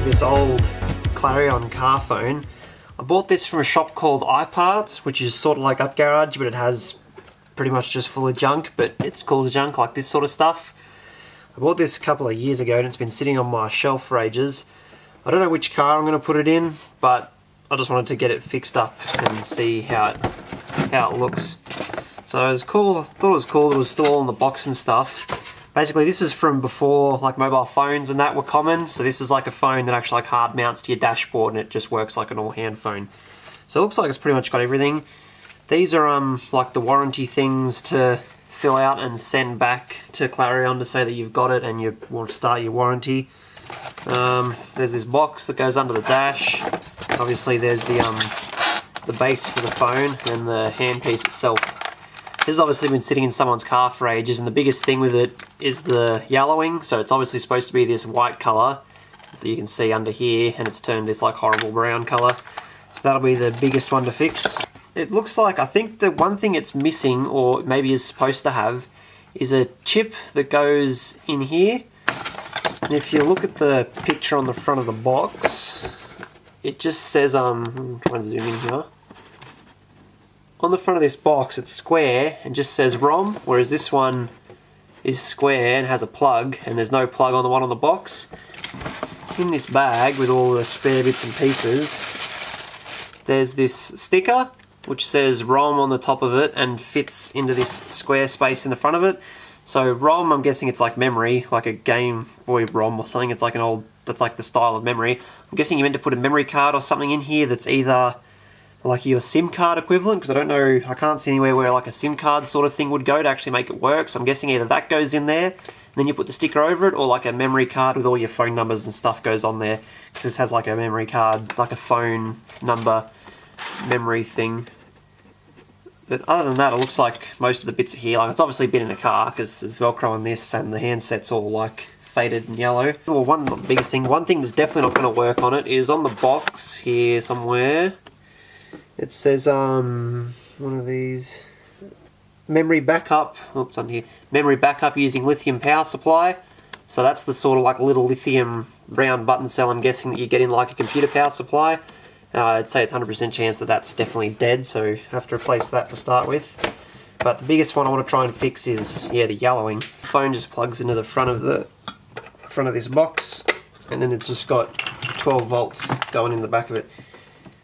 this old Clarion car phone. I bought this from a shop called iParts, which is sort of like Up Garage, but it has pretty much just full of junk, but it's called junk, like this sort of stuff. I bought this a couple of years ago and it's been sitting on my shelf for ages. I don't know which car I'm going to put it in, but I just wanted to get it fixed up and see how it looks. So it was cool. I thought it was cool. It was still all in the box and stuff. Basically, this is from before like mobile phones and that were common. So this is like a phone that actually like hard mounts to your dashboard and it just works like a normal hand phone. So it looks like it's pretty much got everything. These are like the warranty things to fill out and send back to Clarion to say that you've got it and you want to start your warranty. There's this box that goes under the dash. Obviously there's the base for the phone and the handpiece itself. This has obviously been sitting in someone's car for ages, and the biggest thing with it is the yellowing. So it's obviously supposed to be this white colour that you can see under here, and it's turned this like horrible brown colour. So that'll be the biggest one to fix. It looks like, I think the one thing it's missing, or maybe is supposed to have, is a chip that goes in here. And if you look at the picture on the front of the box, it just says, I'm trying to zoom in here. On the front of this box it's square and just says ROM, whereas this one is square and has a plug, and there's no plug on the one on the box. In this bag with all the spare bits and pieces, there's this sticker which says ROM on the top of it and fits into this square space in the front of it. So ROM, I'm guessing it's like memory, like a Game Boy ROM or something. It's like an old, that's like the style of memory. I'm guessing you meant to put a memory card or something in here that's either like your SIM card equivalent, because I don't know, I can't see anywhere where like a SIM card sort of thing would go to actually make it work. So I'm guessing either that goes in there, and then you put the sticker over it, or like a memory card with all your phone numbers and stuff goes on there. Because this has like a memory card, like a phone number memory thing. But other than that, it looks like most of the bits are here. Like it's obviously been in a car because there's Velcro on this, and the handset's all like faded and yellow. Well, one thing that's definitely not going to work on it is on the box here somewhere. It says, one of these, memory backup, oops, on here, memory backup using lithium power supply. So that's the sort of like little lithium round button cell, I'm guessing, that you get in like a computer power supply. I'd say it's 100% chance that that's definitely dead, so you have to replace that to start with. But the biggest one I want to try and fix is, yeah, the yellowing. The phone just plugs into the front of this box, and then it's just got 12 volts going in the back of it.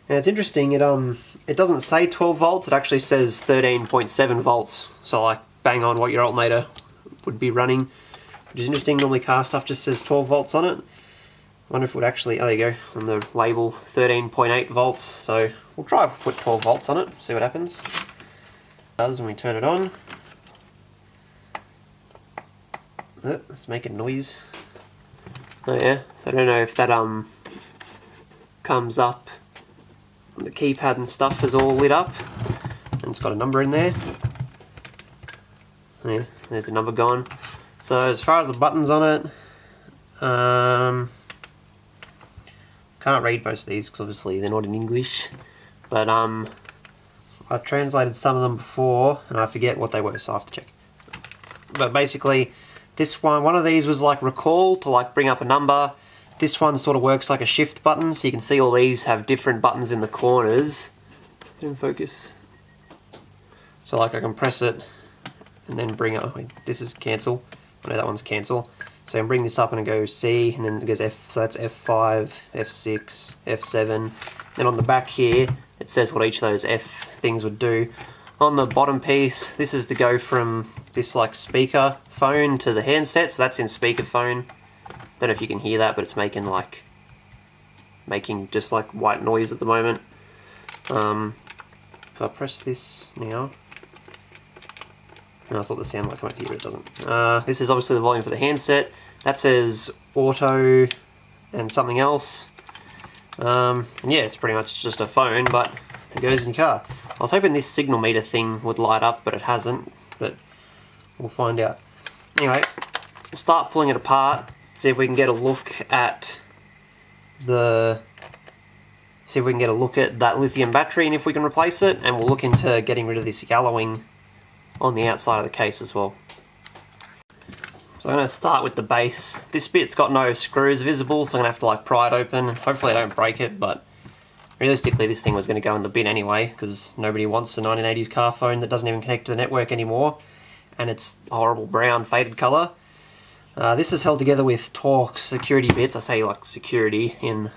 And it's interesting, it doesn't say 12 volts, it actually says 13.7 volts. So like bang on what your alternator would be running, which is interesting. Normally car stuff just says 12 volts on it. I wonder if it would actually, oh there you go, on the label 13.8 volts. So we'll try to put 12 volts on it, see what happens. It does when we turn it on. Oh, it's making noise. Oh yeah, so I don't know if that comes up. The keypad and stuff is all lit up, and it's got a number in there. Yeah, there's a number gone. So as far as the buttons on it, can't read most of these because obviously they're not in English, but I translated some of them before and I forget what they were, so I have to check. But basically this one of these was like recall to like bring up a number. This one sort of works like a shift button, so you can see all these have different buttons in the corners. In focus. So like I can press it and then bring up, wait, this is cancel. I know that one's cancel. So I can bring this up and it goes C, and then it goes F, so that's F5, F6, F7. Then on the back here, it says what each of those F things would do. On the bottom piece, this is to go from this like speaker phone to the handset, so that's in speakerphone. Don't know if you can hear that, but it's making just like white noise at the moment. If I press this now, I thought the sound might come up here, but it doesn't. This is obviously the volume for the handset. That says auto and something else. And yeah, it's pretty much just a phone, but it goes in your car. I was hoping this signal meter thing would light up, but it hasn't. But we'll find out. Anyway, we'll start pulling it apart. See if we can get a look at that lithium battery and if we can replace it, and we'll look into getting rid of this yellowing on the outside of the case as well. So I'm going to start with the base. This bit's got no screws visible, so I'm going to have to like pry it open. Hopefully I don't break it, but realistically this thing was going to go in the bin anyway, because nobody wants a 1980s car phone that doesn't even connect to the network anymore, and it's a horrible brown faded colour. This is held together with Torx security bits. I say like security in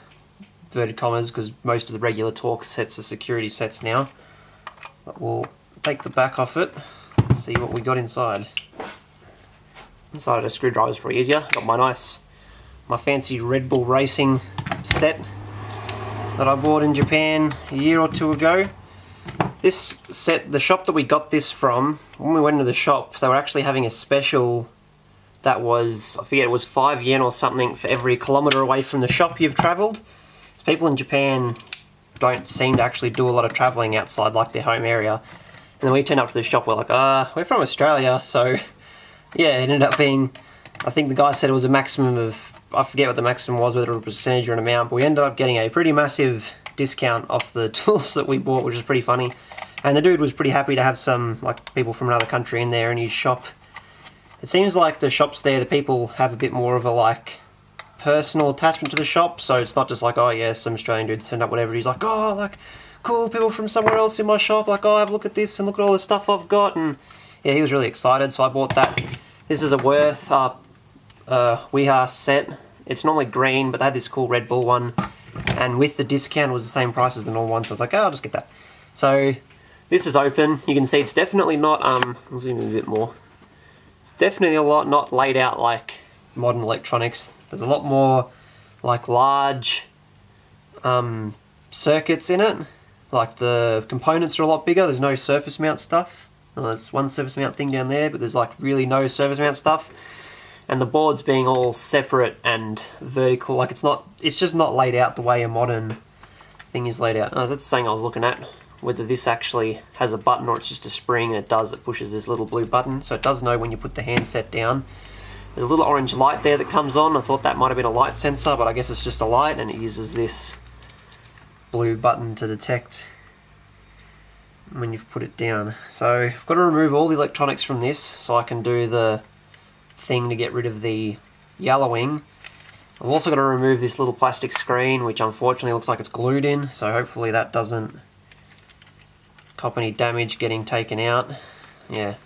inverted commas because most of the regular Torx sets are security sets now. But we'll take the back off it and see what we got inside. Inside of a screwdriver is pretty easier. Got my fancy Red Bull Racing set that I bought in Japan a year or two ago. This set, the shop that we got this from, when we went into the shop, they were actually having a special that was, I forget, it was 5 yen or something for every kilometre away from the shop you've travelled. So people in Japan don't seem to actually do a lot of travelling outside like their home area. And then we turned up to the shop, we're like, we're from Australia, so yeah, it ended up being, I think the guy said it was a maximum of, I forget what the maximum was, whether it was a percentage or an amount, but we ended up getting a pretty massive discount off the tools that we bought, which is pretty funny. And the dude was pretty happy to have some like people from another country in there in his shop. It seems like the shops there, the people have a bit more of a like personal attachment to the shop, so it's not just like, oh yeah, some Australian dude turned up, whatever. He's like, oh, like cool people from somewhere else in my shop, like, oh, have a look at this and look at all the stuff I've got. And yeah, he was really excited, so I bought that. This is a Worth WeHa set. It's normally green, but they had this cool Red Bull one, and with the discount it was the same price as the normal one, so I was like, oh, I'll just get that. So this is open. You can see it's definitely not, I'll zoom in a bit more. It's definitely a lot not laid out like modern electronics. There's a lot more like large circuits in it. Like the components are a lot bigger. There's no surface mount stuff. Well, there's one surface mount thing down there, but there's like really no surface mount stuff. And the boards being all separate and vertical, like it's just not laid out the way a modern thing is laid out. Oh, that's the thing I was looking at, whether this actually has a button or it's just a spring, and it does, it pushes this little blue button, so it does know when you put the handset down. There's a little orange light there that comes on. I thought that might have been a light sensor, but I guess it's just a light, and it uses this blue button to detect when you've put it down. So I've got to remove all the electronics from this so I can do the thing to get rid of the yellowing. I've also got to remove this little plastic screen, which unfortunately looks like it's glued in, so hopefully that doesn't cop any damage getting taken out. Yeah,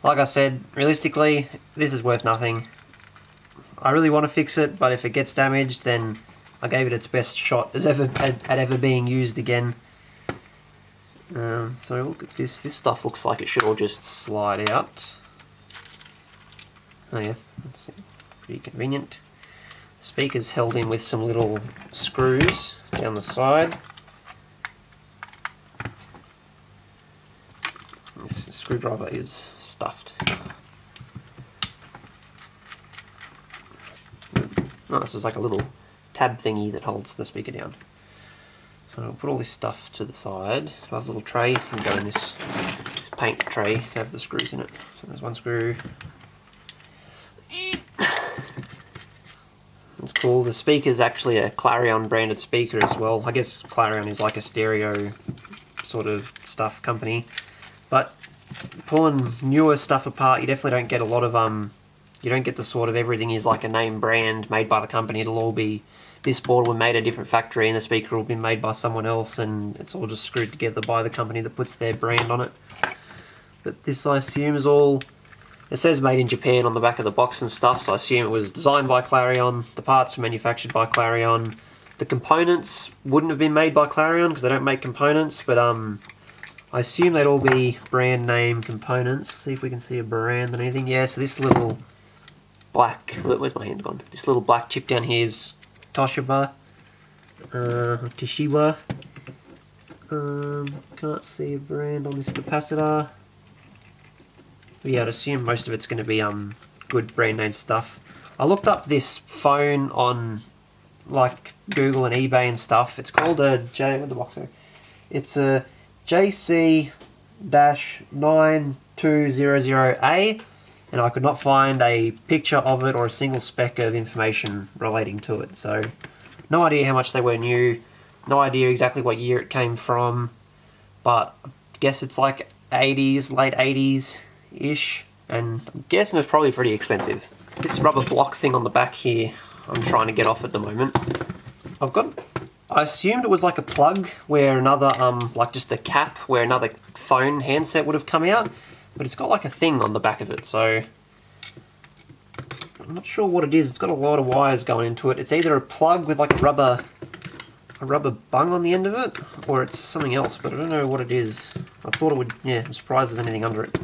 like I said, realistically this is worth nothing. I really want to fix it, but if it gets damaged, then I gave it its best shot as ever being used again. So look at this. This stuff looks like it should all just slide out. Oh yeah, that's pretty convenient. The speaker's held in with some little screws down the side. This screwdriver is stuffed. Oh, this is like a little tab thingy that holds the speaker down. So I'll put all this stuff to the side. I have a little tray, can go in this paint tray, can have the screws in it. So there's one screw. It's cool. The speaker's actually a Clarion branded speaker as well. I guess Clarion is like a stereo sort of stuff company. But pulling newer stuff apart, you definitely don't get a lot of you don't get the sort of everything is like a name brand made by the company. It'll all be, this board will be made at a different factory and the speaker will be made by someone else, and it's all just screwed together by the company that puts their brand on it. But this, I assume, is all, it says made in Japan on the back of the box and stuff, so I assume it was designed by Clarion, the parts were manufactured by Clarion. The components wouldn't have been made by Clarion because they don't make components, but I assume they'd all be brand name components. See if we can see a brand or anything. Yeah, so this little black, where's my hand gone? This little black chip down here is Toshiba, Toshiba. Can't see a brand on this capacitor. But yeah, I'd assume most of it's going to be good brand name stuff. I looked up this phone on like Google and eBay and stuff. It's called a where'd the box go? It's a JC-9200A, and I could not find a picture of it or a single speck of information relating to it. So no idea how much they were new, no idea exactly what year it came from, but I guess it's like 80s, late 80s ish. and I'm guessing it was probably pretty expensive. This rubber block thing on the back here, I'm trying to get off at the moment. I assumed it was like a plug where another, like just a cap where another phone handset would have come out, but it's got like a thing on the back of it, so I'm not sure what it is. It's got a lot of wires going into it. It's either a plug with like a rubber bung on the end of it, or it's something else, but I don't know what it is. I thought it would, yeah, I'm surprised there's anything under it.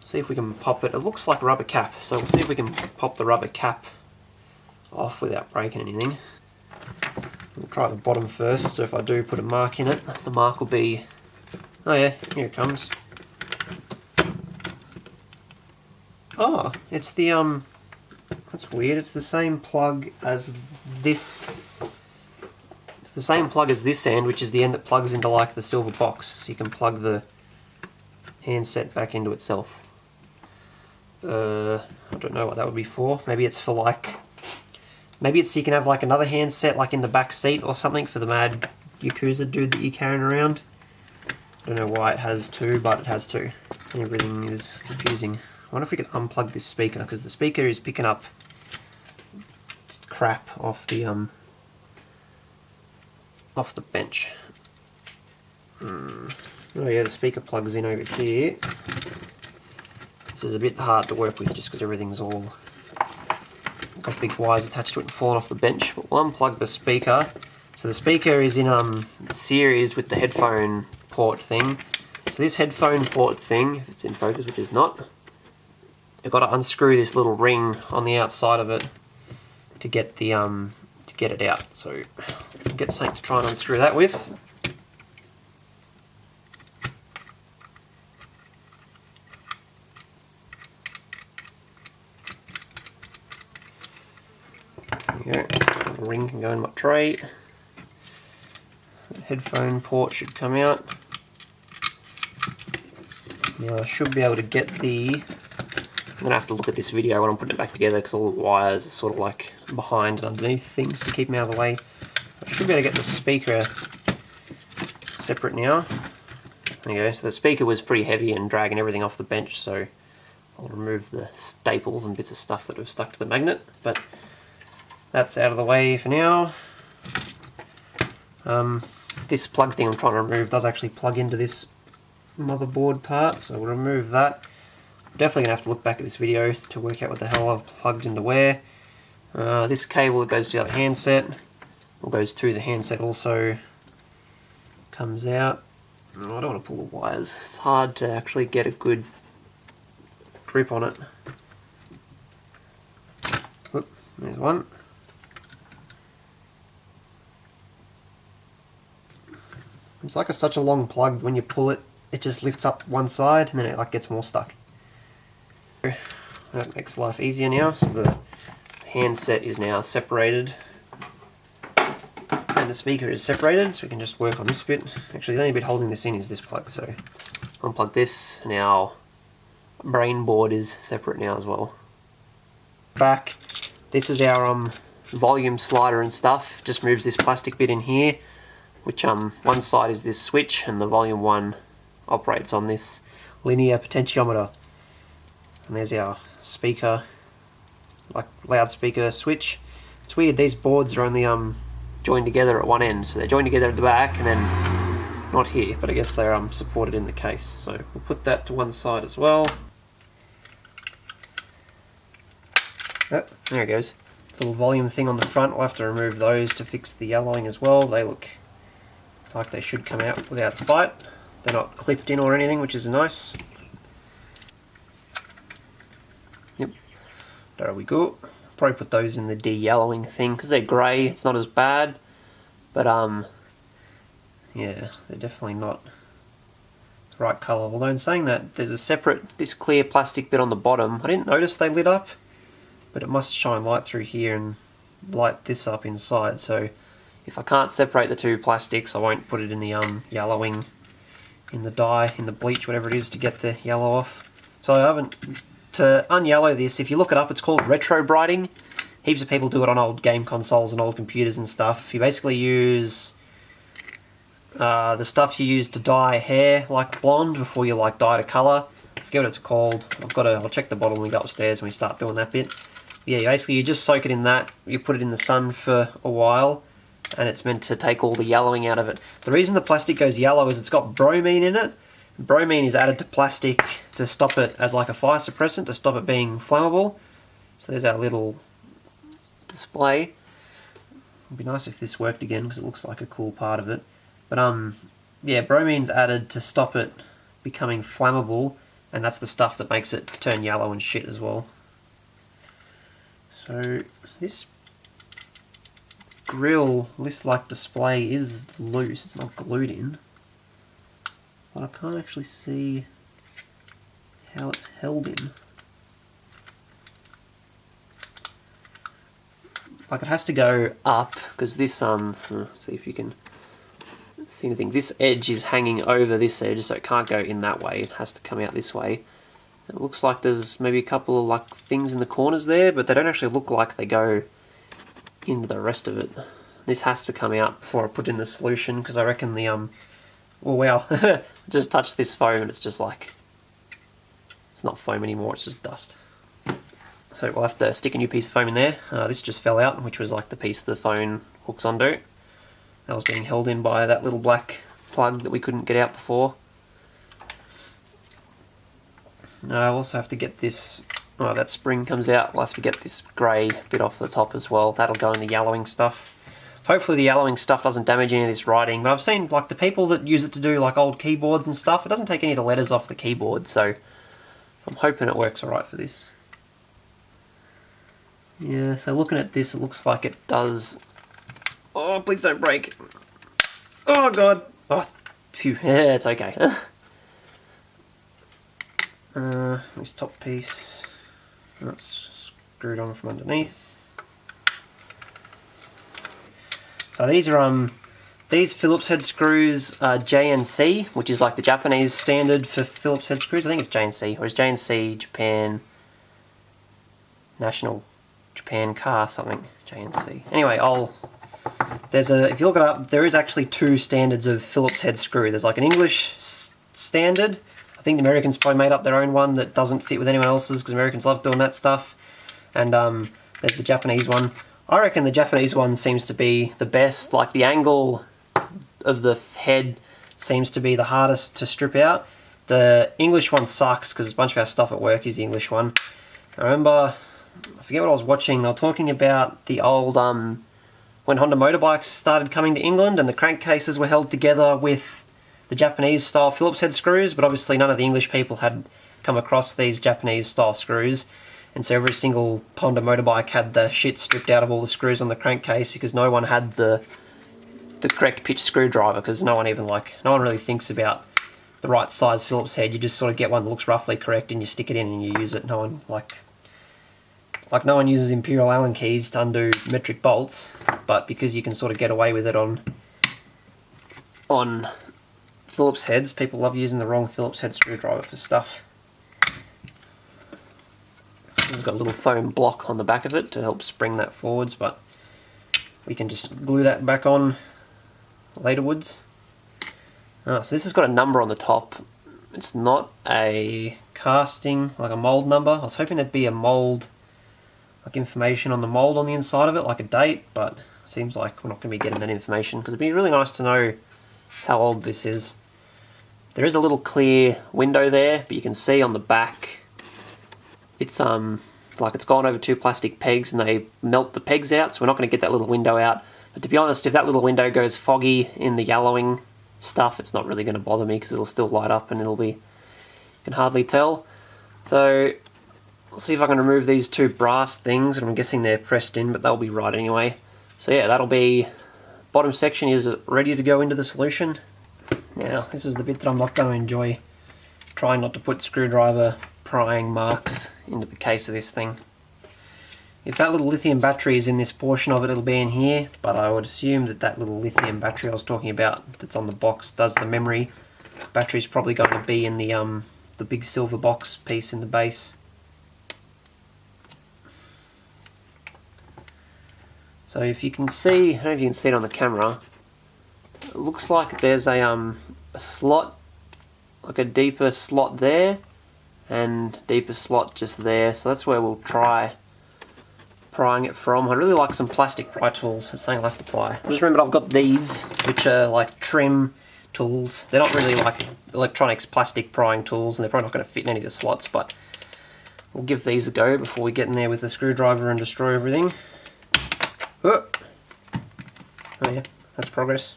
See if we can pop it. It looks like a rubber cap, so we'll see if we can pop the rubber cap off without breaking anything. We'll try the bottom first, so if I do put a mark in it, the mark will be, oh yeah, here it comes. Oh, it's the, that's weird, it's the same plug as this. It's the same plug as this end, which is the end that plugs into like the silver box, so you can plug the handset back into itself. I don't know what that would be for. Maybe it's for like, maybe it's so you can have like another handset like in the back seat or something for the mad Yakuza dude that you're carrying around. I don't know why it has two, but it has two. Everything is confusing. I wonder if we could unplug this speaker, because the speaker is picking up crap off the bench. Oh yeah, the speaker plugs in over here. This is a bit hard to work with just because everything's all got big wires attached to it and falling off the bench. But we'll unplug the speaker. So the speaker is in series with the headphone port thing. So this headphone port thing, if it's in focus, which is not, I've got to unscrew this little ring on the outside of it to get the to get it out. So I'll get something to try and unscrew that with. There we go. The ring can go in my tray. The headphone port should come out. Now I should be able to get the, I'm going to have to look at this video when I'm putting it back together because all the wires are sort of like behind and underneath things to keep them out of the way. I should be able to get the speaker separate now. There you go, so the speaker was pretty heavy and dragging everything off the bench, so I'll remove the staples and bits of stuff that have stuck to the magnet, but that's out of the way for now. This plug thing I'm trying to remove does actually plug into this motherboard part, so we'll remove that. I'm definitely going to have to look back at this video to work out what the hell I've plugged into where. This cable that goes to the other handset, or goes to the handset also, comes out. Oh, I don't want to pull the wires, it's hard to actually get a good grip on it. Whoop, there's one. It's like such a long plug, when you pull it, it just lifts up one side and then it like gets more stuck. That makes life easier now, so the handset is now separated and the speaker is separated, so we can just work on this bit. Actually the only bit holding this in is this plug, so unplug this, and our brain board is separate now as well. Back, this is our volume slider and stuff, just moves this plastic bit in here, which one side is this switch and the volume one operates on this linear potentiometer. And there's our speaker, like loudspeaker switch. It's weird, these boards are only joined together at one end, so they're joined together at the back and then not here, but I guess they're supported in the case. So we'll put that to one side as well. Oh, there it goes. Little volume thing on the front, we'll have to remove those to fix the yellowing as well. They look like they should come out without a fight. They're not clipped in or anything, which is nice. Yep, there we go. Probably put those in the de-yellowing thing because they're grey. It's not as bad, but yeah, they're definitely not the right colour. Although in saying that, there's a separate, this clear plastic bit on the bottom. I didn't notice they lit up, but it must shine light through here and light this up inside. So if I can't separate the two plastics, I won't put it in the yellowing, in the dye, in the bleach, whatever it is, to get the yellow off. So I haven't, to unyellow this, if you look it up, it's called retrobrighting. Heaps of people do it on old game consoles and old computers and stuff. You basically use the stuff you use to dye hair like blonde before you like dye to colour forget what it's called. I'll check the bottle when we go upstairs when we start doing that bit. Yeah, basically you just soak it in that, you put it in the sun for a while, and it's meant to take all the yellowing out of it. The reason the plastic goes yellow is it's got bromine in it. Bromine is added to plastic to stop it as like a fire suppressant, to stop it being flammable. So there's our little display. It'd be nice if this worked again because it looks like a cool part of it. But yeah, bromine's added to stop it becoming flammable, and that's the stuff that makes it turn yellow and shit as well. So this grill, this like display is loose, it's not glued in. But I can't actually see how it's held in. Like it has to go up, because this, see if you can see anything. This edge is hanging over this edge, so it can't go in that way. It has to come out this way. It looks like there's maybe a couple of like things in the corners there, but they don't actually look like they go into the rest of it. This has to come out before I put in the solution, because I reckon the oh wow, just touched this foam and it's just like, it's not foam anymore, it's just dust. So we'll have to stick a new piece of foam in there. This just fell out, which was like the piece the phone hooks onto. That was being held in by that little black plug that we couldn't get out before. I also have to get this, oh, that spring comes out, we'll have to get this grey bit off the top as well. That'll go in the yellowing stuff. Hopefully the yellowing stuff doesn't damage any of this writing, but I've seen like the people that use it to do like old keyboards and stuff, it doesn't take any of the letters off the keyboard, so I'm hoping it works alright for this. Yeah, so looking at this, it looks like it does. Oh, please don't break. Oh god. Oh, phew. Yeah, it's okay. This top piece, that's screwed on from underneath. So these are these Phillips head screws are JNC, which is like the Japanese standard for Phillips head screws. I think it's JNC, or is JNC Japan National Japan Car something? JNC. Anyway, if you look it up, there is actually two standards of Phillips head screw. There's like an English standard. I think the Americans probably made up their own one that doesn't fit with anyone else's, because Americans love doing that stuff. And there's the Japanese one. I reckon the Japanese one seems to be the best. Like the angle of the head seems to be the hardest to strip out. The English one sucks because a bunch of our stuff at work is the English one. I remember, I forget what I was watching, they were talking about the old, when Honda motorbikes started coming to England and the crankcases were held together with the Japanese style Phillips head screws, but obviously none of the English people had come across these Japanese style screws, and so every single Honda motorbike had the shit stripped out of all the screws on the crankcase because no one had the correct pitch screwdriver, because no one really thinks about the right size Phillips head. You just sort of get one that looks roughly correct and you stick it in and you use it. No one no one uses Imperial Allen keys to undo metric bolts, but because you can sort of get away with it on Phillips heads, people love using the wrong Phillips head screwdriver for stuff. This has got a little foam block on the back of it to help spring that forwards, but we can just glue that back on laterwards. So this has got a number on the top. It's not a casting, like a mould number. I was hoping there'd be a mould, like information on the mould on the inside of it, like a date, but it seems like we're not going to be getting that information, because it'd be really nice to know how old this is. There is a little clear window there, but you can see on the back it's like it's gone over two plastic pegs and they melt the pegs out, so we're not going to get that little window out. But to be honest, if that little window goes foggy in the yellowing stuff, it's not really going to bother me because it'll still light up and you can hardly tell. So I'll see if I can remove these two brass things, and I'm guessing they're pressed in, but they'll be right anyway. So yeah, that'll be, bottom section is ready to go into the solution. Now this is the bit that I'm not going to enjoy, trying not to put screwdriver prying marks into the case of this thing. If that little lithium battery is in this portion of it, it'll be in here, but I would assume that that little lithium battery I was talking about that's on the box does the memory. Battery's probably going to be in the big silver box piece in the base. So if you can see, I don't know if you can see it on the camera, it looks like there's a slot, like a deeper slot there, and deeper slot just there, so that's where we'll try prying it from. I really like some plastic pry tools. That's something I'll have to apply. Just remembered I've got these, which are like trim tools. They're not really like electronics plastic prying tools, and they're probably not going to fit in any of the slots, but we'll give these a go before we get in there with the screwdriver and destroy everything. Oh yeah, that's progress.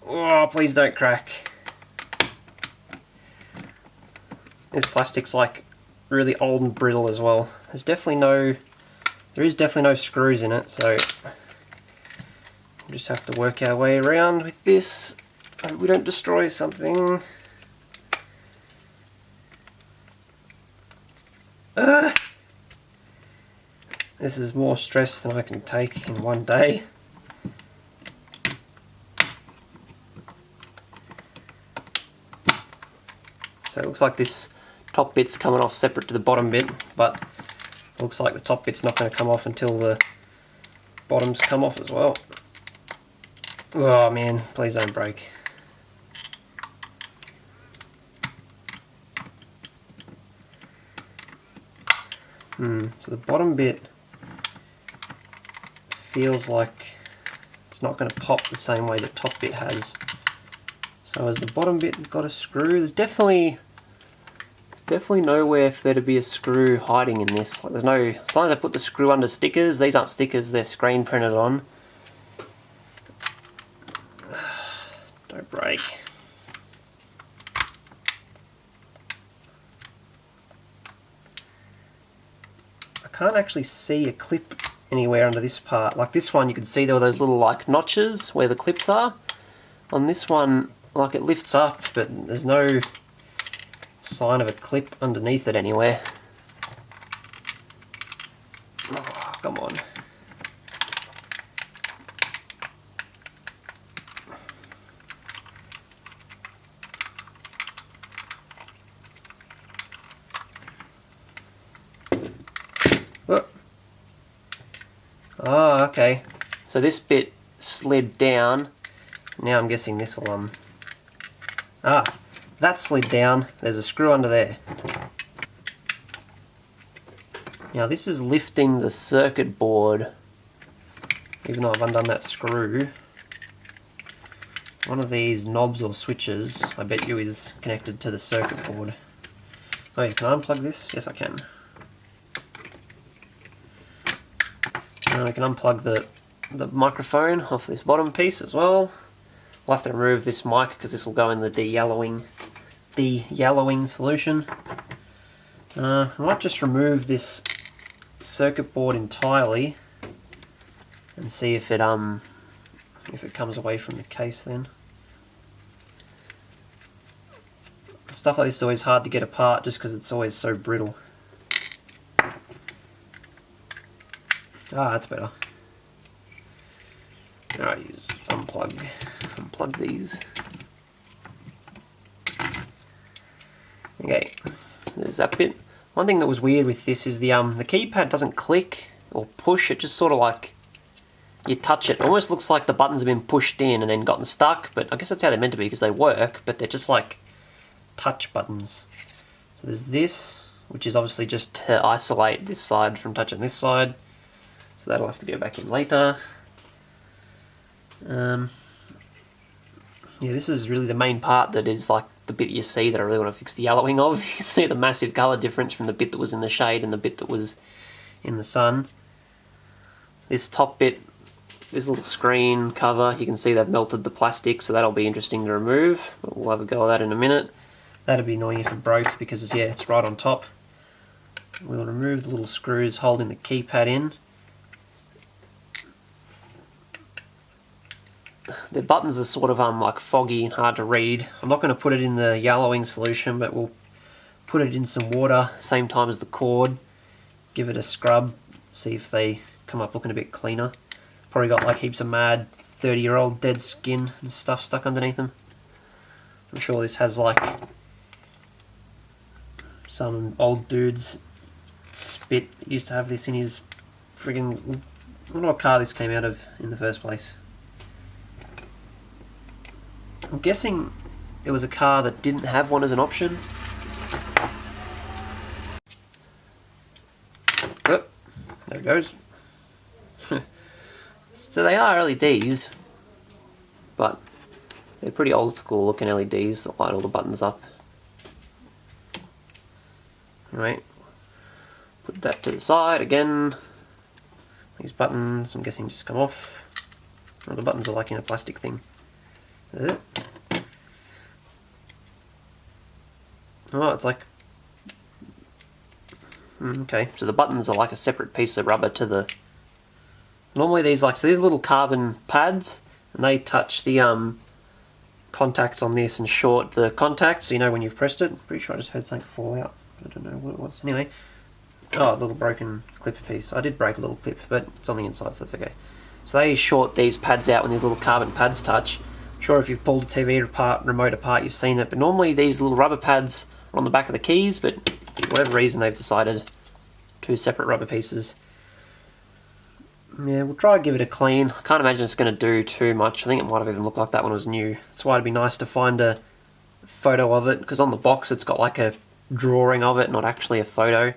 Oh, please don't crack. This plastic's like really old and brittle as well. There is definitely no screws in it, so we'll just have to work our way around with this. Hope we don't destroy something. This is more stress than I can take in one day. So it looks like this top bit's coming off separate to the bottom bit, but it looks like the top bit's not going to come off until the bottoms come off as well. Oh man, please don't break. So the bottom bit feels like it's not going to pop the same way the top bit has. So has the bottom bit got a screw? There's definitely nowhere for there to be a screw hiding in this. Like there's no, as long as I put the screw under stickers, these aren't stickers, they're screen printed on. Don't break. I can't actually see a clip anywhere under this part. Like this one, you can see there were those little like notches where the clips are. On this one, like it lifts up, but there's no sign of a clip underneath it anywhere. Oh, come on. Oh. Oh, okay. So this bit slid down. Now I'm guessing this will that slid down. There's a screw under there. Now this is lifting the circuit board, even though I've undone that screw. One of these knobs or switches, I bet you, is connected to the circuit board. Oh yeah, can I unplug this? Yes I can. And I can unplug the microphone off this bottom piece as well. We'll have to remove this mic because this will go in the de-yellowing solution. I might just remove this circuit board entirely and see if it comes away from the case then. Stuff like this is always hard to get apart just because it's always so brittle. Ah, that's better. Alright, let's unplug these. Okay, there's that bit. One thing that was weird with this is the keypad doesn't click or push, it just sort of like, you touch it. It almost looks like the buttons have been pushed in and then gotten stuck, but I guess that's how they're meant to be because they work, but they're just like touch buttons. So there's this, which is obviously just to isolate this side from touching this side, so that'll have to go back in later. Yeah, this is really the main part that is like the bit you see that I really want to fix the yellowing of. You can see the massive colour difference from the bit that was in the shade and the bit that was in the sun. This top bit, this little screen cover, you can see they've melted the plastic, so that'll be interesting to remove. But we'll have a go at that in a minute. That'd be annoying if it broke because, yeah, it's right on top. We'll remove the little screws holding the keypad in. The buttons are sort of like foggy and hard to read. I'm not going to put it in the yellowing solution, but we'll put it in some water same time as the cord, give it a scrub, see if they come up looking a bit cleaner. Probably got like heaps of mad 30-year-old dead skin and stuff stuck underneath them. I'm sure this has like some old dude's spit that used to have this in his friggin', I don't know what car this came out of in the first place. I'm guessing it was a car that didn't have one as an option. Oh, there it goes. So they are LEDs, but they're pretty old school looking LEDs that light all the buttons up. Anyway, put that to the side again. These buttons, I'm guessing, just come off. Oh, the buttons are like in a plastic thing. Oh, it's like... Okay, so the buttons are like a separate piece of rubber to the... Normally these little carbon pads, and they touch the contacts on this and short the contacts, so you know when you've pressed it. I'm pretty sure I just heard something fall out. I don't know what it was. Anyway, oh, a little broken clip piece. I did break a little clip, but it's on the inside, so that's okay. So they short these pads out when these little carbon pads touch. I'm sure if you've pulled a TV remote apart, you've seen it, but normally these little rubber pads are on the back of the keys, but for whatever reason they've decided two separate rubber pieces. Yeah, we'll try and give it a clean. I can't imagine it's going to do too much. I think it might have even looked like that when it was new. That's why it'd be nice to find a photo of it, because on the box it's got like a drawing of it, not actually a photo.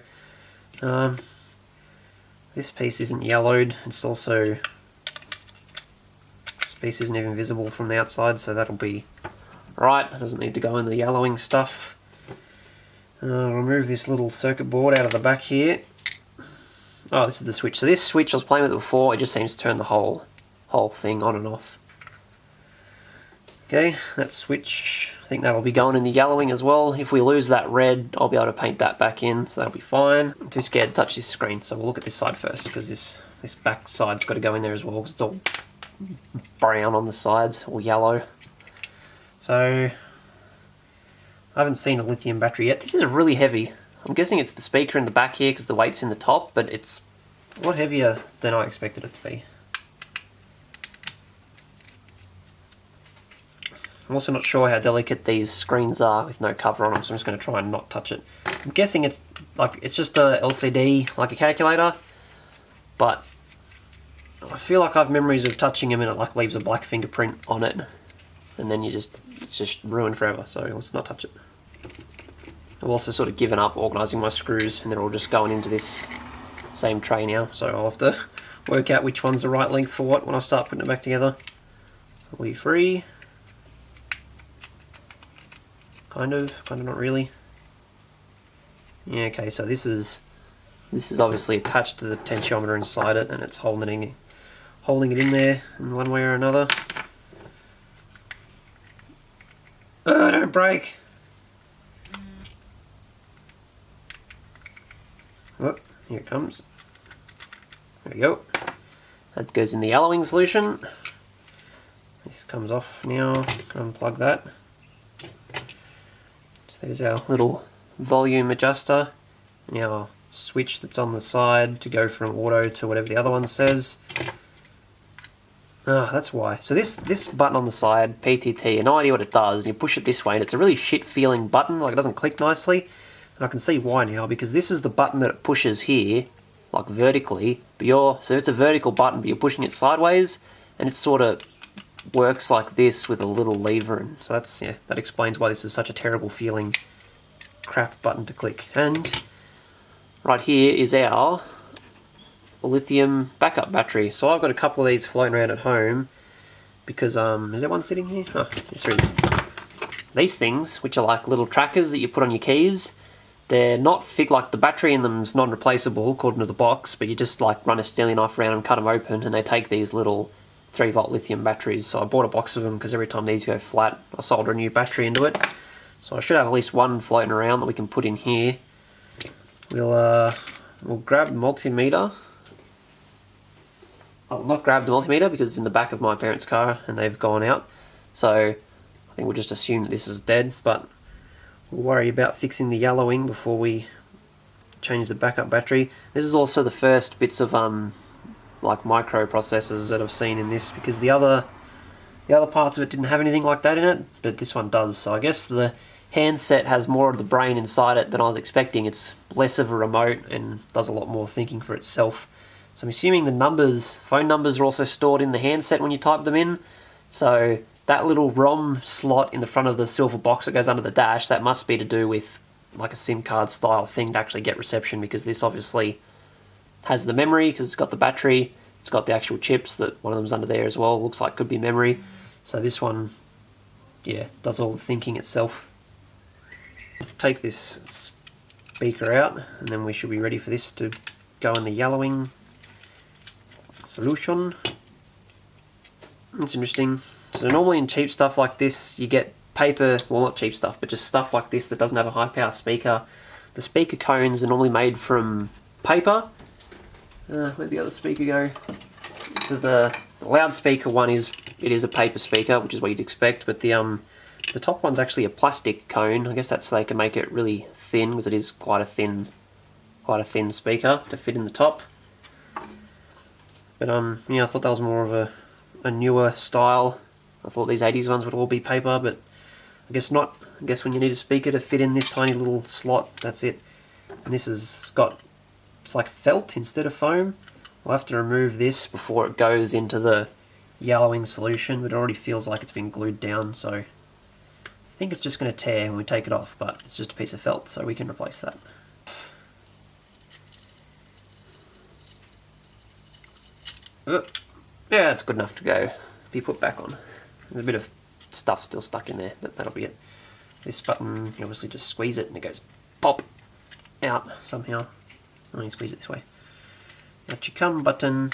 This piece isn't yellowed. It's also... This piece isn't even visible from the outside, so that'll be right. It doesn't need to go in the yellowing stuff. Remove this little circuit board out of the back here. Oh, this is the switch. So this switch, I was playing with it before, it just seems to turn the whole thing on and off. Okay, that switch, I think that'll be going in the yellowing as well. If we lose that red, I'll be able to paint that back in, so that'll be fine. I'm too scared to touch this screen, so we'll look at this side first, because this back side's got to go in there as well, because it's all brown on the sides, or yellow. So, I haven't seen a lithium battery yet. This is really heavy. I'm guessing it's the speaker in the back here because the weight's in the top, but it's a lot heavier than I expected it to be. I'm also not sure how delicate these screens are with no cover on them, so I'm just going to try and not touch it. I'm guessing it's just a LCD, like a calculator, but I feel like I have memories of touching them and it like leaves a black fingerprint on it, and then it's just ruined forever, so let's not touch it. I've also sort of given up organising my screws, and they're all just going into this same tray now, so I'll have to work out which one's the right length for what when I start putting it back together. Are we free? Kind of not really. Yeah, okay, so this is obviously attached to the potentiometer inside it, and it's holding it in there in one way or another. Oh, don't break! Oh, here it comes. There we go. That goes in the yellowing solution. This comes off now. Unplug that. So there's our little volume adjuster. Now our switch that's on the side to go from auto to whatever the other one says. Ah, that's why. So this button on the side, PTT, no idea what it does. You push it this way and it's a really shit feeling button, like it doesn't click nicely. And I can see why now, because this is the button that it pushes here, like vertically, but so it's a vertical button, but you're pushing it sideways, and it sort of works like this with a little lever, and so that explains why this is such a terrible feeling crap button to click. And right here is our lithium backup battery. So I've got a couple of these floating around at home, because, is there one sitting here? Oh, yes there is. These things, which are like little trackers that you put on your keys, they're not like the battery in them's non-replaceable according to the box, but you just like run a Stanley knife around and cut them open, and they take these little 3-volt lithium batteries. So I bought a box of them because every time these go flat, I solder a new battery into it. So I should have at least one floating around that we can put in here. We'll grab the multimeter. I'll not grab the multimeter because it's in the back of my parents' car and they've gone out. So I think we'll just assume that this is dead, but we'll worry about fixing the yellowing before we change the backup battery. This is also the first bits of like microprocessors that I've seen in this, because the other parts of it didn't have anything like that in it, but this one does. So I guess the handset has more of the brain inside it than I was expecting. It's less of a remote and does a lot more thinking for itself. So I'm assuming the phone numbers are also stored in the handset when you type them in. So that little ROM slot in the front of the silver box that goes under the dash, that must be to do with like a SIM card style thing to actually get reception, because this obviously has the memory because it's got the battery, it's got the actual chips, that one of them's under there as well, looks like could be memory. So this one, yeah, does all the thinking itself. Take this speaker out and then we should be ready for this to go in the yellowing solution. It's interesting. So normally in cheap stuff like this you get paper, well not cheap stuff, but just stuff like this that doesn't have a high power speaker. The speaker cones are normally made from paper. Where'd the other speaker go? So the loudspeaker one is a paper speaker, which is what you'd expect, but the top one's actually a plastic cone. I guess that's so they can make it really thin, because it is quite a thin speaker to fit in the top. But yeah, I thought that was more of a newer style. I thought these 80s ones would all be paper, but I guess not. I guess when you need a speaker to fit in this tiny little slot, that's it. And this has got, it's like felt instead of foam. I'll have to remove this before it goes into the yellowing solution, but it already feels like it's been glued down, so I think it's just going to tear when we take it off, but it's just a piece of felt, so we can replace that. Yeah, it's good enough to go be put back on. There's a bit of stuff still stuck in there, but that'll be it. This button, you obviously just squeeze it and it goes pop out somehow. Let me squeeze it this way. Out you come, button.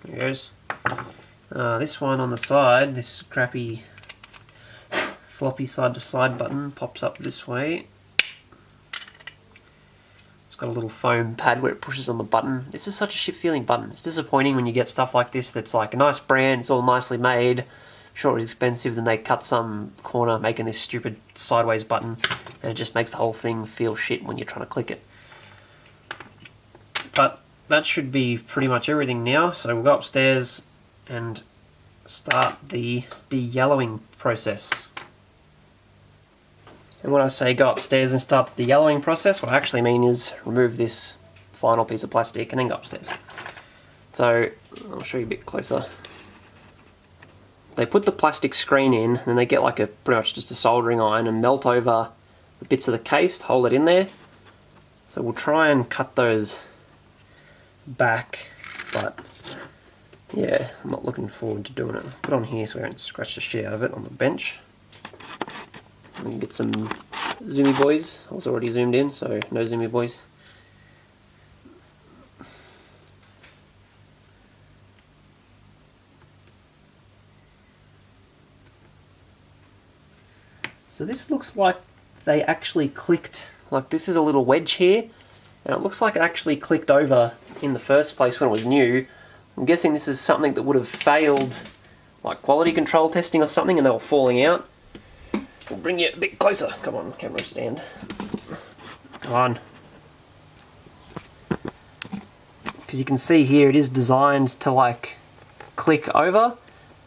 There it goes. This one on the side, this crappy floppy side to side button pops up this way. It's got a little foam pad where it pushes on the button. This is such a shit feeling button. It's disappointing when you get stuff like this that's like a nice brand, it's all nicely made. Sure, it's expensive, then they cut some corner making this stupid sideways button, and it just makes the whole thing feel shit when you're trying to click it. But that should be pretty much everything now, so we'll go upstairs and start the de-yellowing process. And when I say go upstairs and start the de-yellowing process, what I actually mean is remove this final piece of plastic and then go upstairs. So I'll show you a bit closer. They put the plastic screen in, and then they get like a pretty much just a soldering iron and melt over the bits of the case to hold it in there. So we'll try and cut those back, but yeah, I'm not looking forward to doing it. Put it on here so we don't scratch the shit out of it on the bench. We can get some zoomy boys. I was already zoomed in, so no zoomy boys. So this looks like they actually clicked, like this is a little wedge here, and it looks like it actually clicked over in the first place when it was new. I'm guessing this is something that would have failed like quality control testing or something, and they were falling out. We'll bring you a bit closer. Come on, camera stand. Come on. Because you can see here it is designed to like click over,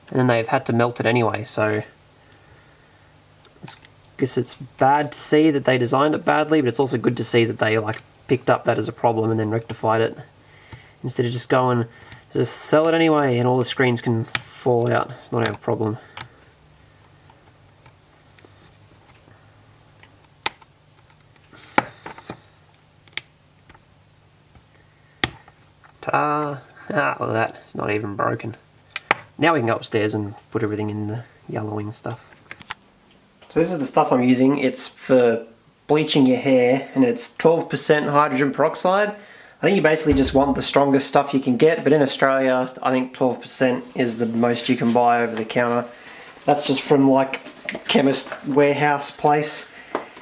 and then they've had to melt it anyway, so I guess it's bad to see that they designed it badly, but it's also good to see that they like picked up that as a problem and then rectified it, instead of just going, just sell it anyway and all the screens can fall out. It's not our problem. Ta-da! Ah, look at that, it's not even broken. Now we can go upstairs and put everything in the yellowing stuff. So this is the stuff I'm using. It's for bleaching your hair, and it's 12% hydrogen peroxide. I think you basically just want the strongest stuff you can get, but in Australia I think 12% is the most you can buy over the counter. That's just from like chemist warehouse place.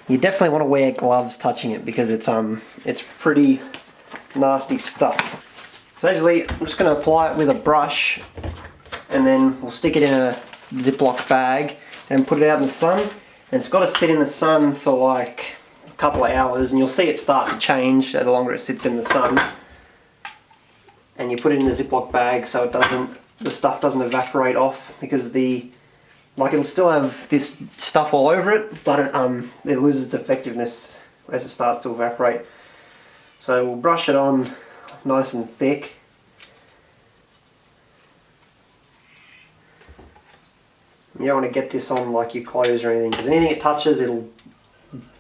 You definitely want to wear gloves touching it, because it's pretty nasty stuff. So basically I'm just going to apply it with a brush, and then we'll stick it in a Ziploc bag and put it out in the sun. And it's got to sit in the sun for like a couple of hours, and you'll see it start to change the longer it sits in the sun. And you put it in the Ziploc bag so it doesn't, the stuff doesn't evaporate off, because it'll still have this stuff all over it, but it loses its effectiveness as it starts to evaporate. So we'll brush it on nice and thick. You don't want to get this on like your clothes or anything, because anything it touches it'll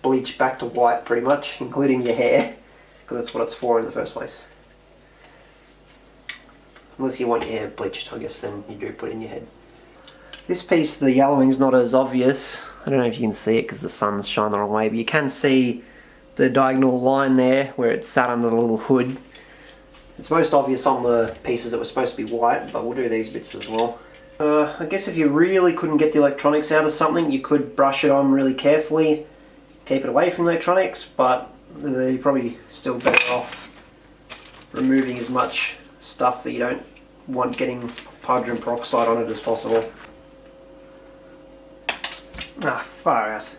bleach back to white pretty much, including your hair, because that's what it's for in the first place. Unless you want your hair bleached, I guess, then you do put it in your head. This piece, the yellowing's not as obvious. I don't know if you can see it because the sun's shining the wrong way, but you can see the diagonal line there where it's sat under the little hood. It's most obvious on the pieces that were supposed to be white, but we'll do these bits as well. I guess if you really couldn't get the electronics out of something, you could brush it on really carefully, keep it away from the electronics, but you're probably still better off removing as much stuff that you don't want getting hydrogen peroxide on it as possible. Ah, far out.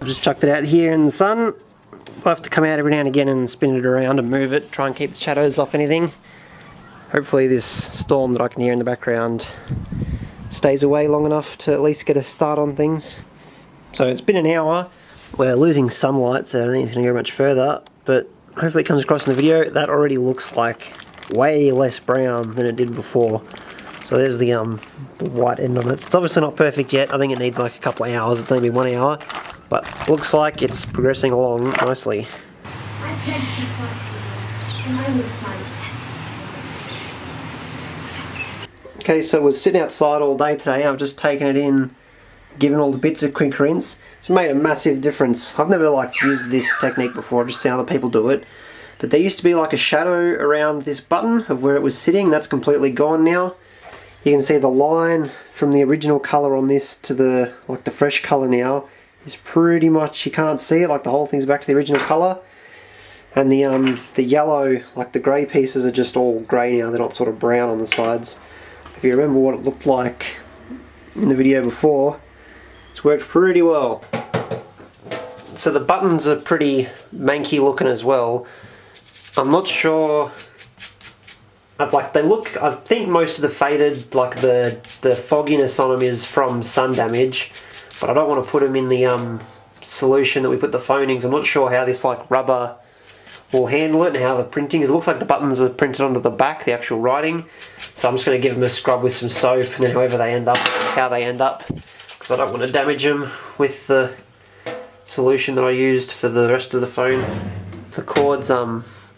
I've just chucked it out here in the sun. I'll have to come out every now and again and spin it around and move it, try and keep the shadows off anything. Hopefully this storm that I can hear in the background stays away long enough to at least get a start on things. So it's been an hour. We're losing sunlight, so I don't think it's going to go much further, but hopefully it comes across in the video. That already looks like way less brown than it did before. So there's the white end on it. It's obviously not perfect yet. I think it needs like a couple of hours. It's only been 1 hour, but looks like it's progressing along nicely. Okay, so we're sitting outside all day today. I've just taken it in, given all the bits a quick rinse. It's made a massive difference. I've never used this technique before. I've just seen other people do it. But there used to be like a shadow around this button of where it was sitting. That's completely gone now. You can see the line from the original colour on this to the the fresh colour now is pretty much, you can't see it, like the whole thing's back to the original colour. And the yellow, like the grey pieces are just all grey now, they're not sort of brown on the sides. If you remember what it looked like in the video before, it's worked pretty well. So the buttons are pretty manky looking as well. I'm not sure, they look, I think most of the faded, like the fogginess on them is from sun damage, but I don't want to put them in the solution that we put the phone in, 'cause I'm not sure how this rubber will handle it and how the printing is. It looks like the buttons are printed onto the back, the actual writing. So I'm just going to give them a scrub with some soap, and then however they end up, that's how they end up. Because I don't want to damage them with the solution that I used for the rest of the phone. The cord's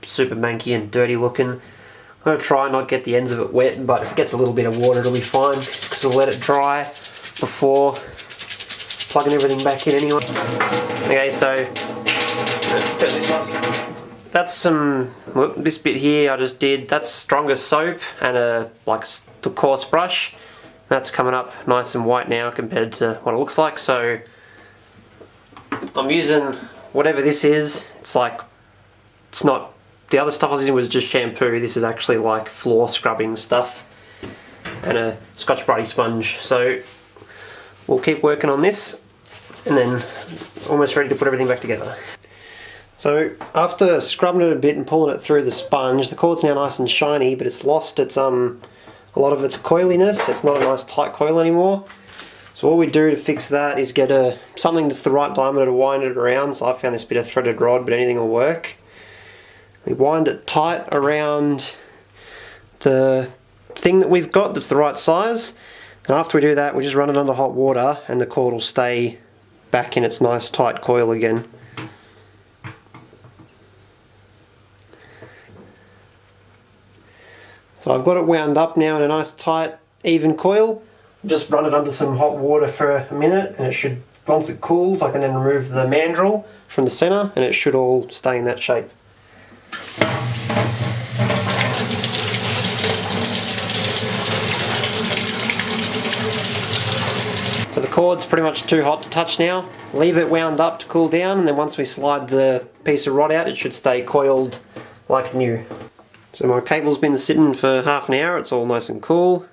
super manky and dirty looking. I'm going to try and not get the ends of it wet, but if it gets a little bit of water it'll be fine, because we'll let it dry before plugging everything back in anyway. Okay, so turn this off. That's this bit here I just did, that's stronger soap and a coarse brush. That's coming up nice and white now compared to what it looks like. So I'm using whatever this is. It's not, the other stuff I was using was just shampoo. This is actually like floor scrubbing stuff and a Scotch-Brite sponge. So we'll keep working on this and then almost ready to put everything back together. So after scrubbing it a bit and pulling it through the sponge, the cord's now nice and shiny, but it's lost its a lot of its coiliness. It's not a nice tight coil anymore. So what we do to fix that is get something that's the right diameter to wind it around. So I found this bit of threaded rod, but anything will work. We wind it tight around the thing that we've got that's the right size. And after we do that, we just run it under hot water and the cord will stay back in its nice tight coil again. So I've got it wound up now in a nice tight even coil. Just run it under some hot water for a minute, and it should, once it cools, I can then remove the mandrel from the center and it should all stay in that shape. So the cord's pretty much too hot to touch now. Leave it wound up to cool down, and then once we slide the piece of rod out it should stay coiled like new. So my cable's been sitting for half an hour, it's all nice and cool.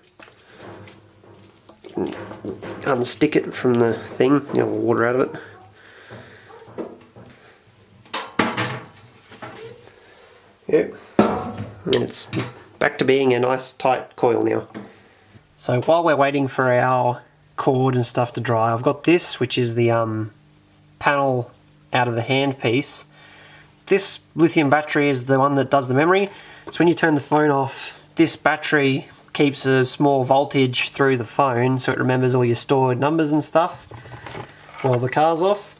Unstick it from the thing, the water out of it. Yep, and it's back to being a nice tight coil now. So while we're waiting for our cord and stuff to dry, I've got this, which is the panel out of the handpiece. This lithium battery is the one that does the memory. So when you turn the phone off, this battery keeps a small voltage through the phone so it remembers all your stored numbers and stuff while the car's off.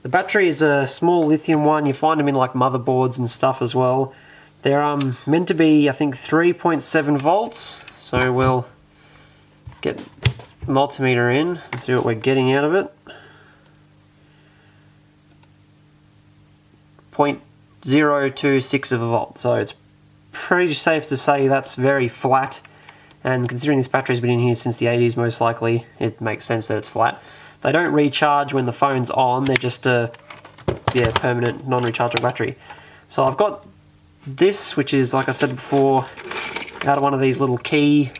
The battery is a small lithium one. You find them in like motherboards and stuff as well. They're meant to be, I think, 3.7 volts. So we'll get the multimeter in and see what we're getting out of it. 0.026 of a volt. So it's pretty safe to say that's very flat. And considering this battery's been in here since the 80s, most likely, it makes sense that it's flat. They don't recharge when the phone's on. They're just a permanent non-rechargeable battery. So I've got this, which is, like I said before, out of one of these little key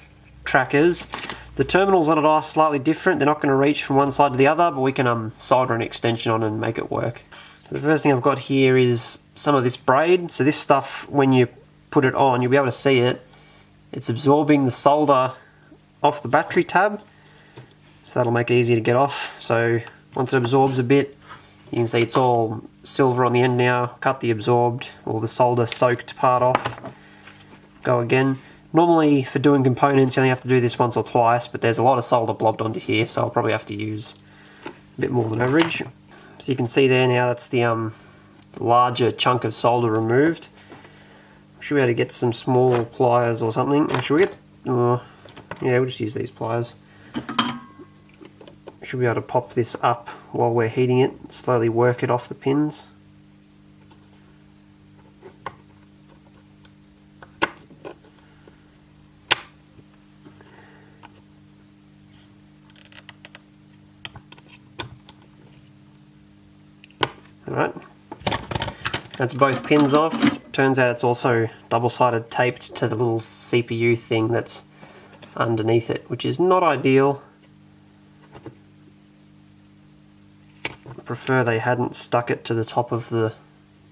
trackers. The terminals on it are slightly different. They're not going to reach from one side to the other, but we can solder an extension on and make it work. So the first thing I've got here is some of this braid. So this stuff, when you put it on, you'll be able to see it. It's absorbing the solder off the battery tab. So that'll make it easier to get off. So once it absorbs a bit, you can see it's all silver on the end now. Cut the absorbed or the solder soaked part off. Go again. Normally for doing components you only have to do this once or twice, but there's a lot of solder blobbed onto here, so I'll probably have to use a bit more than average. So you can see there now that's the larger chunk of solder removed. Should be able to get some small pliers or something. Should we get... yeah, we'll just use these pliers. Should be able to pop this up while we're heating it, slowly work it off the pins. Alright, that's both pins off. Turns out it's also double-sided taped to the little CPU thing that's underneath it, which is not ideal. I prefer they hadn't stuck it to the top of the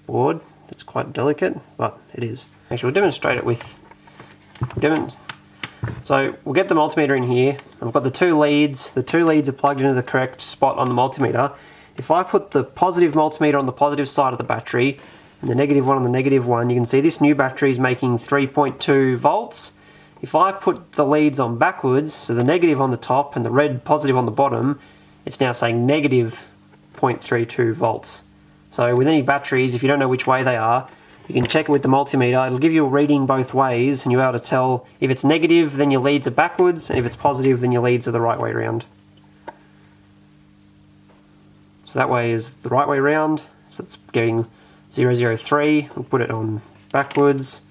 board. It's quite delicate, but it is. Actually, we'll demonstrate it with... So we'll get the multimeter in here. I've got the two leads. The two leads are plugged into the correct spot on the multimeter. If I put the positive multimeter on the positive side of the battery and the negative one on the negative one, you can see this new battery is making 3.2 volts. If I put the leads on backwards, so the negative on the top and the red positive on the bottom, it's now saying negative 0.32 volts. So with any batteries, if you don't know which way they are, you can check it with the multimeter. It'll give you a reading both ways, and you'll be able to tell if it's negative, then your leads are backwards, and if it's positive, then your leads are the right way around. So that way is the right way around, so it's getting 003, we'll put it on backwards.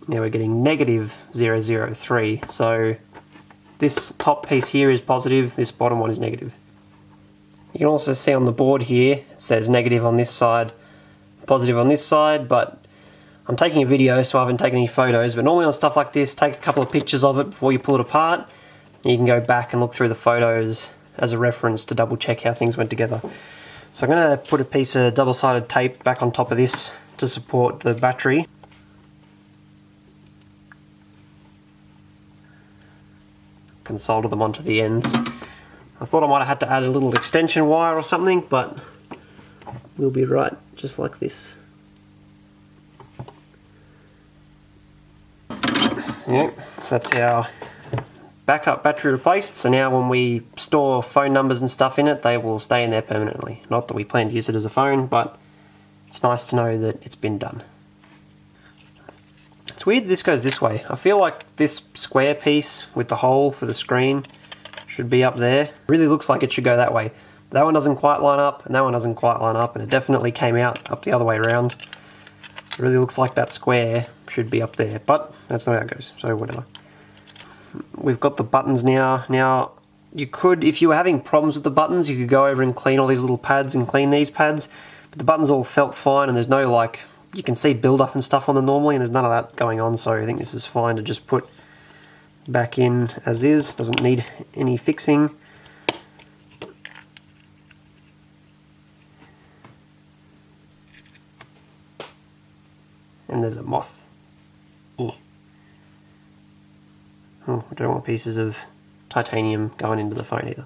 Now we're getting negative 003, so this top piece here is positive, this bottom one is negative. You can also see on the board here, it says negative on this side, positive on this side, but I'm taking a video so I haven't taken any photos, but normally on stuff like this, take a couple of pictures of it before you pull it apart, and you can go back and look through the photos as a reference to double check how things went together. So I'm going to put a piece of double-sided tape back on top of this to support the battery. Can solder them onto the ends. I thought I might have had to add a little extension wire or something, but we'll be right just like this. Yeah, so that's our backup battery replaced. So now when we store phone numbers and stuff in it, they will stay in there permanently. Not that we plan to use it as a phone, but it's nice to know that it's been done. It's weird this goes this way. I feel like this square piece with the hole for the screen should be up there. It really looks like it should go that way. That one doesn't quite line up, and that one doesn't quite line up, and it definitely came out up the other way around. It really looks like that square should be up there, but that's not how it goes, so whatever. We've got the buttons now. Now, you could, if you were having problems with the buttons, you could go over and clean all these little pads and clean these pads, but the buttons all felt fine, and there's no, like, you can see build-up and stuff on them normally, and there's none of that going on, so I think this is fine to just put back in as is. Doesn't need any fixing. And there's a moth. Oh, I don't want pieces of titanium going into the phone either.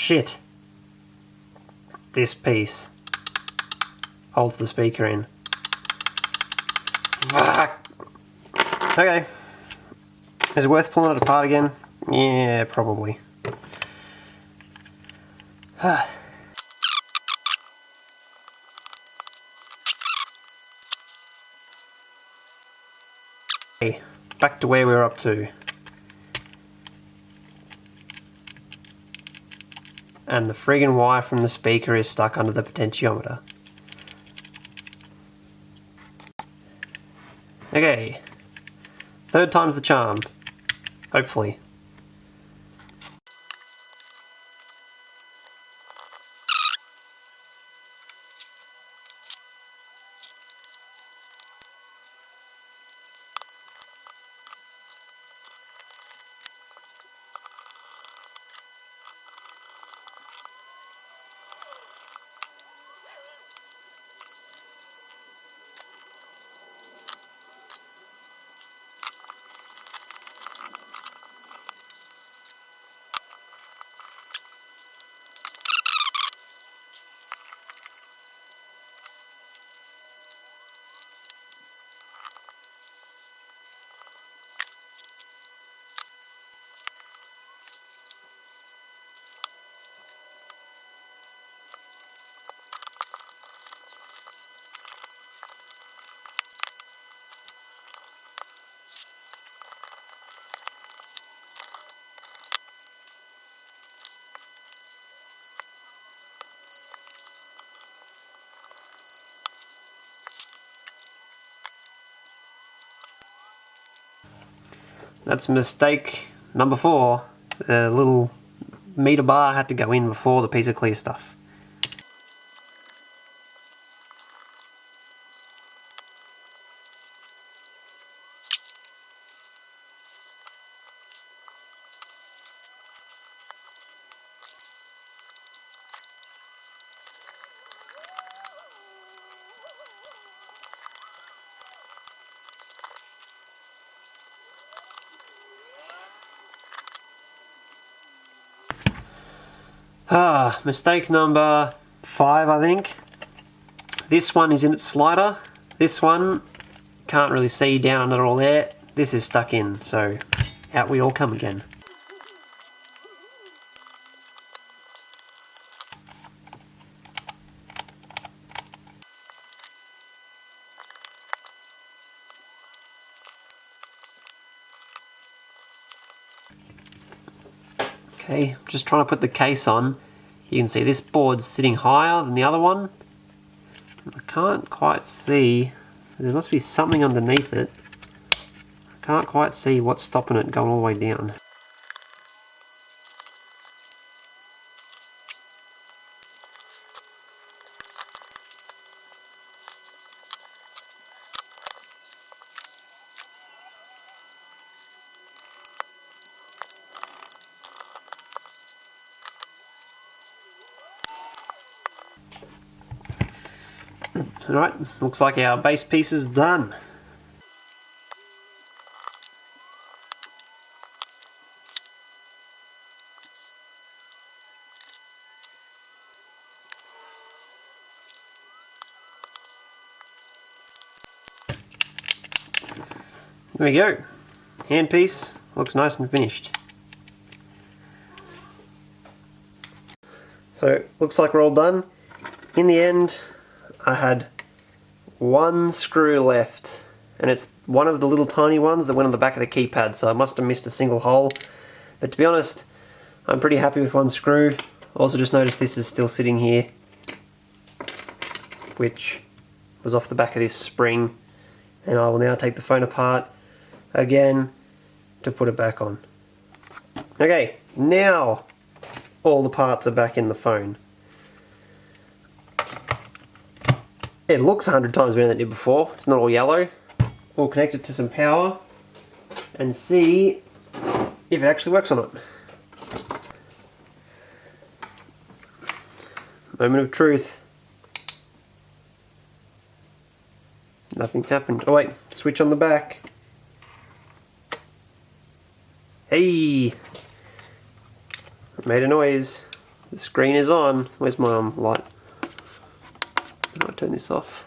shit. This piece holds the speaker in. Fuck. Okay. Is it worth pulling it apart again? Yeah, probably. Okay, back to where we were up to. And the friggin' wire from the speaker is stuck under the potentiometer. Okay. Third time's the charm. Hopefully. That's mistake number 4. The little meter bar had to go in before the piece of clear stuff. Mistake number 5, I think. This one is in its slider. This one, can't really see down under all there. This is stuck in, so out we all come again. Okay, just trying to put the case on. You can see this board's sitting higher than the other one. I can't quite see, there must be something underneath it. I can't quite see what's stopping it going all the way down. Alright, looks like our base piece is done. There we go. Handpiece looks nice and finished. So, looks like we're all done. In the end, I had one screw left, and it's one of the little tiny ones that went on the back of the keypad, so I must have missed a single hole. But to be honest, I'm pretty happy with one screw. Also just noticed this is still sitting here, which was off the back of this spring, and I will now take the phone apart again to put it back on. Okay, now all the parts are back in the phone. It looks 100 times better than it did before. It's not all yellow. We'll connect it to some power and see if it actually works or not. Moment of truth. Nothing happened. Oh wait, switch on the back. Hey! It made a noise. The screen is on. Where's my light? I might turn this off.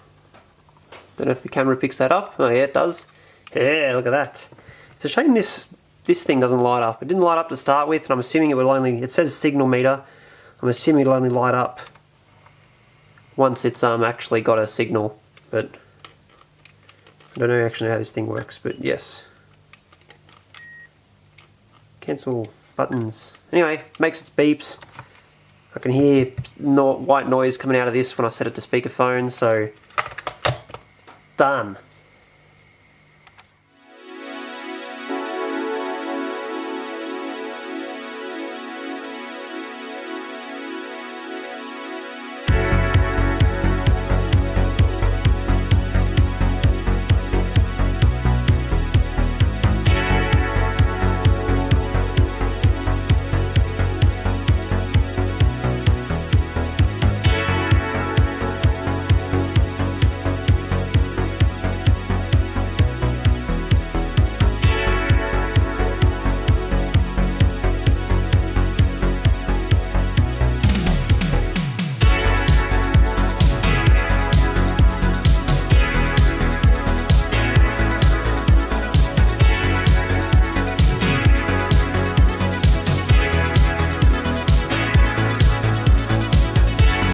Don't know if the camera picks that up. Oh yeah, it does. Yeah, look at that. It's a shame this thing doesn't light up. It didn't light up to start with, and I'm assuming it will only, it says signal meter. I'm assuming it'll only light up once it's actually got a signal, but I don't know actually how this thing works, but yes. Cancel buttons. Anyway, makes its beeps. I can hear white noise coming out of this when I set it to speakerphone, so done.